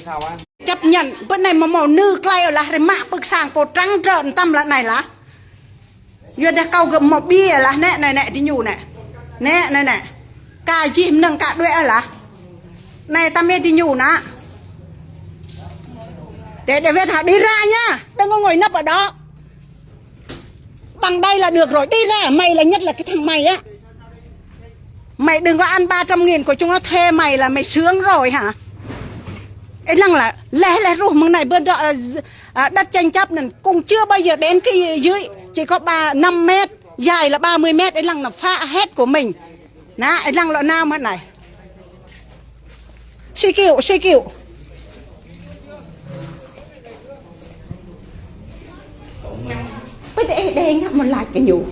sao anh chấp nhận bữa này mà màu nư clay là mạ bực sàng cổ trắng trợn tâm là này lá giờ đã câu gầm một bia là nè này đi nhủ nè nè này cài chim nâng cả đuôi là này ta mê đi nhủ nè để về thả đi ra nhá đừng có ngồi nấp ở đó bằng đây là được rồi đi ra mày là nhất là cái thằng mày á mày đừng có ăn 300.000 của chúng nó thuê mày là mày sướng rồi hả ấy lăng là lẽ rồi mừng này bên đó đất tranh chấp này cũng chưa bao giờ đến cái dưới chỉ có 5 mét dài là 30 mét ấy lăng là phá hết của mình ná ấy lăng là nam hết này xì kiệu bây giờ đây ngắt một lại cái nhủ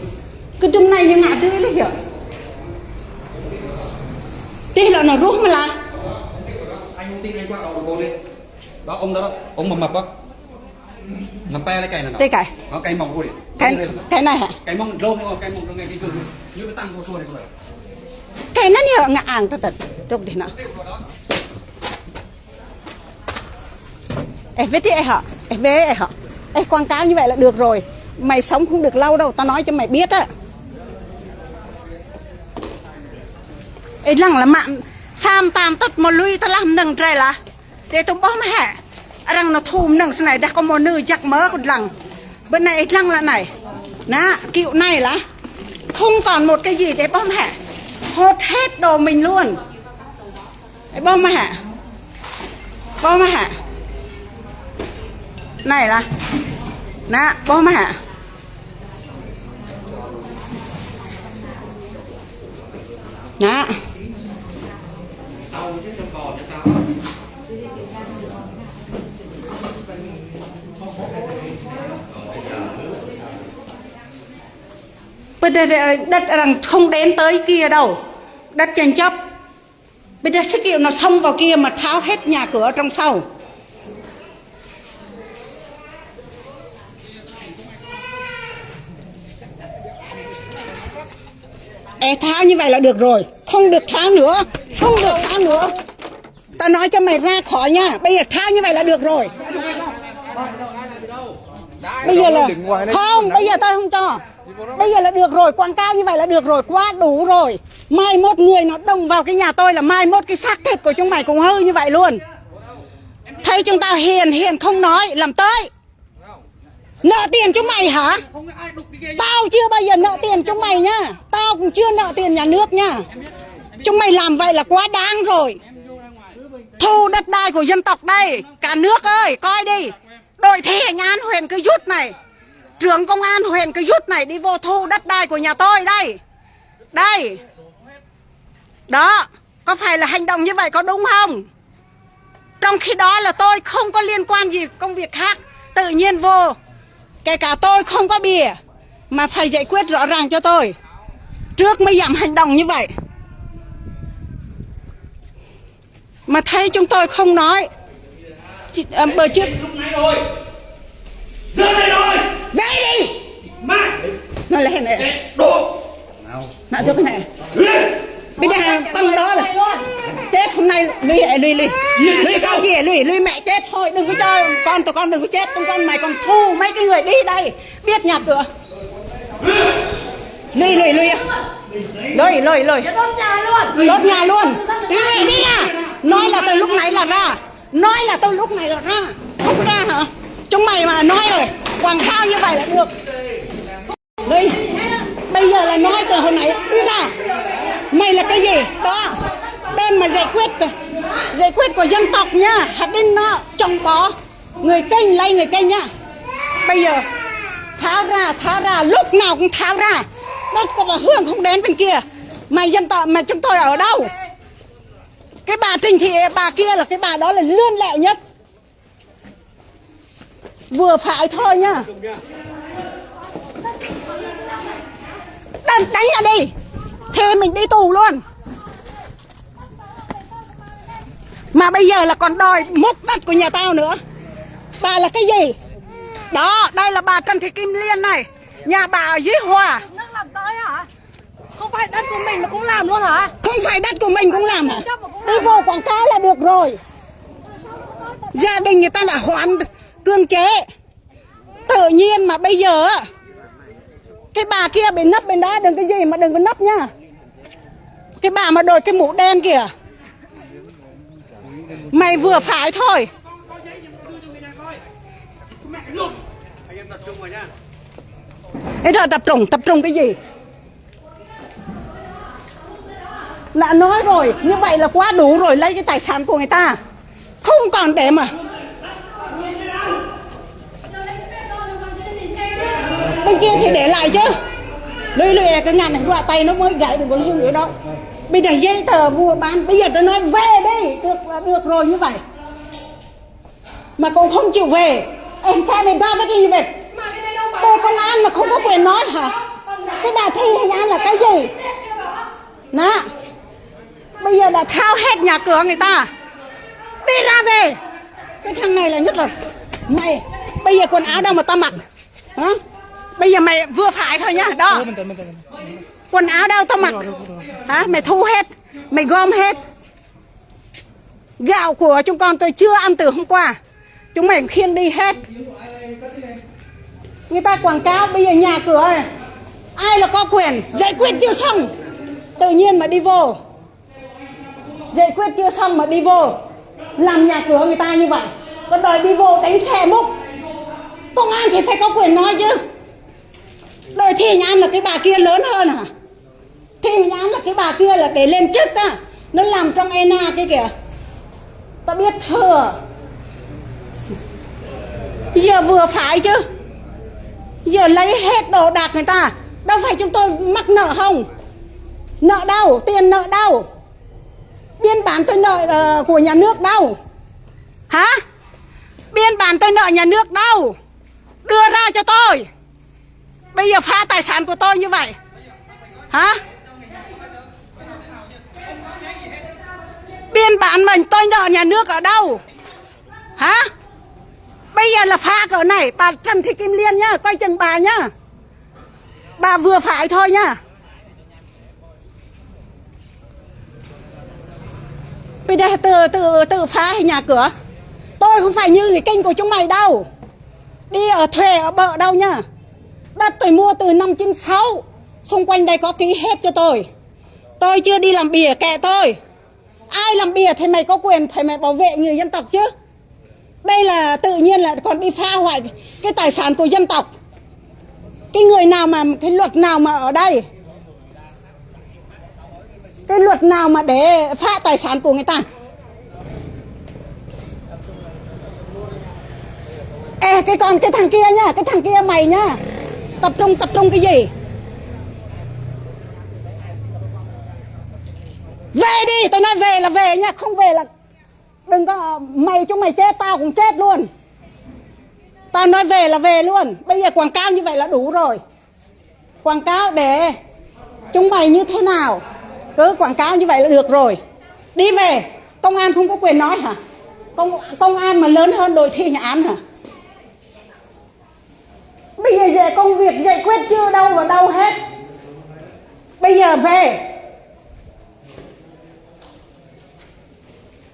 cái trong này như ngã đưa lấy hiểu tí là nó rút mà là anh không tin anh qua đầu cô đi đó ông đó ông mập đó nằm pe lấy cày này tê cày nó cày mỏng cô đi cái này hả cày mỏng rôm không cày mỏng ngày đi thường như cái tăng cô thôi này cái nó nhiều ngã àng tật chụp đi nào với tí hả với hả quảng cáo như vậy là được rồi mày sống không được lâu đâu tao nói cho mày biết á ấy lăng là mạng sam tam tất một lui ta làm nâng trời là để tôi bó mày hả rằng nó thùm nâng này đã có một nữ chắc mớ con lăng bên này ấy lăng là này ná kiệu này là không còn một cái gì để bó mày hả hốt hết đồ mình luôn bó mày hả này là nè bố mà hả nè bây giờ đất rằng không đến tới kia đâu đất tranh chấp bây giờ cái kiểu nó xông vào kia mà tháo hết nhà cửa trong sau tháo như vậy là được rồi không được tháo nữa tao nói cho mày ra khỏi nha bây giờ tháo như vậy là được rồi bây giờ là không bây giờ tao không cho bây giờ là được rồi quảng cáo như vậy là được rồi quá đủ rồi mai mốt người nó đông vào cái nhà tôi là mai mốt cái xác thịt của chúng mày cũng hư như vậy luôn thấy chúng tao hiền không nói làm tới nợ tiền chúng mày hả? Tao chưa bao giờ nợ tiền chúng mày nhá. Tao cũng chưa nợ tiền nhà nước nhá. Chúng mày làm vậy là quá đáng rồi. Thu đất đai của dân tộc đây. Cả nước ơi, coi đi. Đội thi hành án huyện cứ rút này. Trưởng công an huyện cứ rút này đi vô thu đất đai của nhà tôi đây. Đây. Đó. Có phải là hành động như vậy có đúng không? Trong khi đó là tôi không có liên quan gì công việc khác. Tự nhiên vô. Kể cả tôi không có bìa mà phải giải quyết rõ ràng cho tôi trước mới dám hành động như vậy mà thấy chúng tôi không nói bữa trước lúc này rồi giờ này rồi về đi mà nó lên này đồ nào cho cái này bây giờ bằng đó là chết hôm nay lùi cao gì lùi mẹ chết thôi đừng có cho tụi con đừng có chết con mày còn thu mấy cái người đi đây biết nhập được lùi đốt nhà luôn đi ra nói là từ lúc này là ra không ra hả chúng mày mà nói rồi quảng cáo như vậy là được lùi bây giờ là nói từ hồi nãy đi ra mày là cái gì đó đơn mà giải quyết của dân tộc nha hạt đinh nó trồng bó người kênh lấy người kênh nhá bây giờ tháo ra lúc nào cũng tháo ra đất của bà Hương không đến bên kia mày dân tộc mà chúng tôi ở đâu cái bà Trình thì bà kia là cái bà đó là lươn lẹo nhất vừa phải thôi nhá đánh ra đi thế mình đi tù luôn mà bây giờ là còn đòi múc đất của nhà tao nữa bà là cái gì đó đây là bà Trần Thị Kim Liên này nhà bà ở dưới Hòa làm tới hả không phải đất của mình mà cũng làm luôn hả không phải đất của mình cũng làm hả đi vô quảng cáo là được rồi Gia đình người ta đã hoãn cưỡng chế. Tự nhiên mà bây giờ cái bà kia bị nấp bên đó, đừng cái gì mà đừng có nấp nhá. Cái bà mà đội cái mũ đen kìa, mày vừa phải thôi. Thế thôi, tập trung cái gì? Đã nói rồi, như vậy là quá đủ rồi, lấy cái tài sản của người ta không còn để mà. Bên kia thì để lại chứ. Lùi cái ngàn này qua tay nó mới gãy, đừng có lưu nữa đó. Bây giờ giấy tờ mua bán, bây giờ tôi nói về đi, được rồi như vậy mà cũng không chịu về. Em sai mày ba cái gì vậy? Tôi công an mà không có quyền nói hả? Cái bà thi hành án là cái gì? Đó. Bây giờ đã thao hết nhà cửa người ta, đi ra về. Cái thằng này là nhất là mày. Bây giờ quần áo đâu mà tao mặc hả? Bây giờ mày vừa phải thôi nhá. Đó, quần áo đâu tao mặc hả? Mày thu hết, mày gom hết. Gạo của chúng con tôi chưa ăn từ hôm qua, chúng mày khiêng đi hết. Người ta quảng cáo bây giờ nhà cửa này, ai là có quyền giải quyết chưa xong tự nhiên mà đi vô, giải quyết chưa xong mà đi vô làm nhà cửa người ta như vậy, còn đòi đi vô đánh xe múc. Công an thì phải có quyền nói chứ. Đòi thi hành án là cái bà kia lớn hơn hả? Thi hành án là cái bà kia là để lên chức á, nó làm trong ENA cái kìa. Ta biết thừa. Giờ vừa phải chứ. Giờ lấy hết đồ đạc người ta. Đâu phải chúng tôi mắc nợ không? Nợ đâu? Tiền nợ đâu? Biên bản tôi nợ của nhà nước đâu? Hả? Biên bản tôi nợ nhà nước đâu? Đưa ra cho tôi. Bây giờ phá tài sản của tôi như vậy hả? Biên bản mình tôi nợ nhà nước ở đâu hả? Bây giờ là phá cỡ này. Bà Trần Thị Kim Liên nhá, coi chừng bà nhá. Bà vừa phải thôi nhá. Bây giờ tự phá hay nhà cửa. Tôi không phải như người kinh của chúng mày đâu, đi ở thuê ở bợ đâu nhá. Đất tôi mua từ năm 96, xung quanh đây có ký hết cho tôi. Tôi chưa đi làm bìa, kệ tôi. Ai làm bìa thì mày có quyền phải mày bảo vệ người dân tộc chứ. Đây là tự nhiên là còn đi phá hoại cái tài sản của dân tộc. Cái người nào mà, cái luật nào mà ở đây, cái luật nào mà để phá tài sản của người ta? Ê, cái thằng kia nhá, cái thằng kia mày nhá. Tập trung cái gì? Về đi, tao nói về là về nhá, không về là đừng có, chúng mày chết tao cũng chết luôn. Tao nói về là về luôn. Bây giờ quảng cáo như vậy là đủ rồi. Quảng cáo để chúng mày như thế nào, cứ quảng cáo như vậy là được rồi. Đi về. Công an không có quyền nói hả? Công an mà lớn hơn đội thi hành án hả? Bây giờ về công việc giải quyết chưa đâu vào đâu hết. Bây giờ về.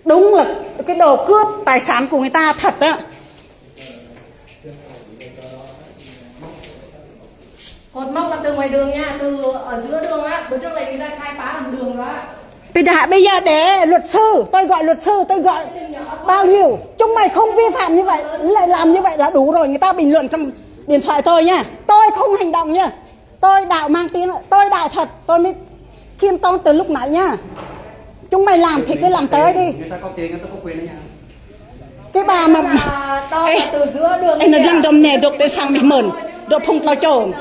Đúng là cái đồ cướp tài sản của người ta thật á. Cột mốc là từ ngoài đường nha, từ ở giữa đường á, bữa trước này người ta khai phá làm đường đó. Bây giờ để luật sư, tôi gọi luật sư, tôi gọi bao nhiêu. Chúng mày không vi phạm như vậy, lại làm như vậy là đủ rồi. Người ta bình luận trong điện thoại tôi nha. Tôi không hành động nha. Tôi đạo mang tiếng, tôi đạo thật, tôi mới khiêm tốn từ lúc nãy nha. Chúng mày làm thì cứ làm tới đi. Người ta có tiền, người ta có quyền đấy nha. Cái bà mà Ê, từ giữa đường nó răng đầm nè đột để sang bị mờn đột phung lao trồn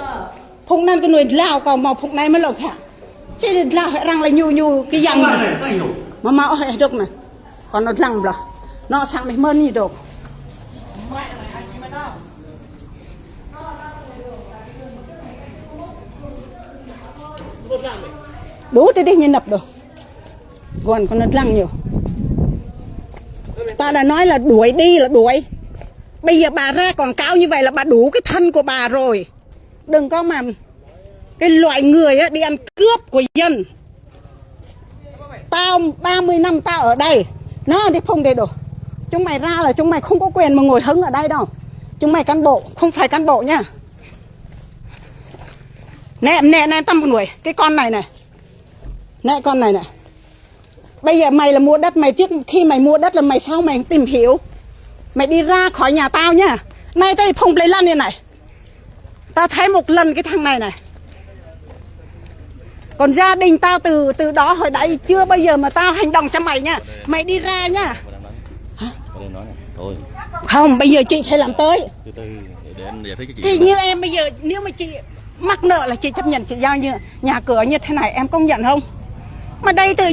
phung nan cái người lao còn màu phung này mới lộc hả? Thế lao hệ răng là nhu cái răng mà máu hệ đột này. Còn nó răng rồi nó sang bị mờn gì đột. Đủ thì đi nhìn nập được. Còn nó răng nhiều. Ta đã nói là đuổi đi là đuổi. Bây giờ bà ra quảng cáo như vậy là bà đủ cái thân của bà rồi. Đừng có mà cái loại người á, đi ăn cướp của dân. Tao 30 năm tao ở đây. Nó thì không đầy đủ. Chúng mày ra là chúng mày không có quyền mà ngồi hứng ở đây đâu. Chúng mày cán bộ, không phải cán bộ nha. Nè tăm một người, cái con này này. Nè con này này. Bây giờ mày là mua đất, mày trước khi mày mua đất là mày sao mày tìm hiểu. Mày đi ra khỏi nhà tao nha. Này tao phùng lấy lăn như này. Tao thấy một lần cái thằng này này. Còn gia đình tao từ đó hồi đấy chưa bao giờ mà tao hành động cho mày nha. Mày đi ra nha. Hả? Không, bây giờ chị phải làm tới. Để anh giải thích cho Chị như em bây giờ nếu mà chị mắc nợ là chị chấp nhận chị giao như nhà cửa như thế này em công nhận không? Mà đây từ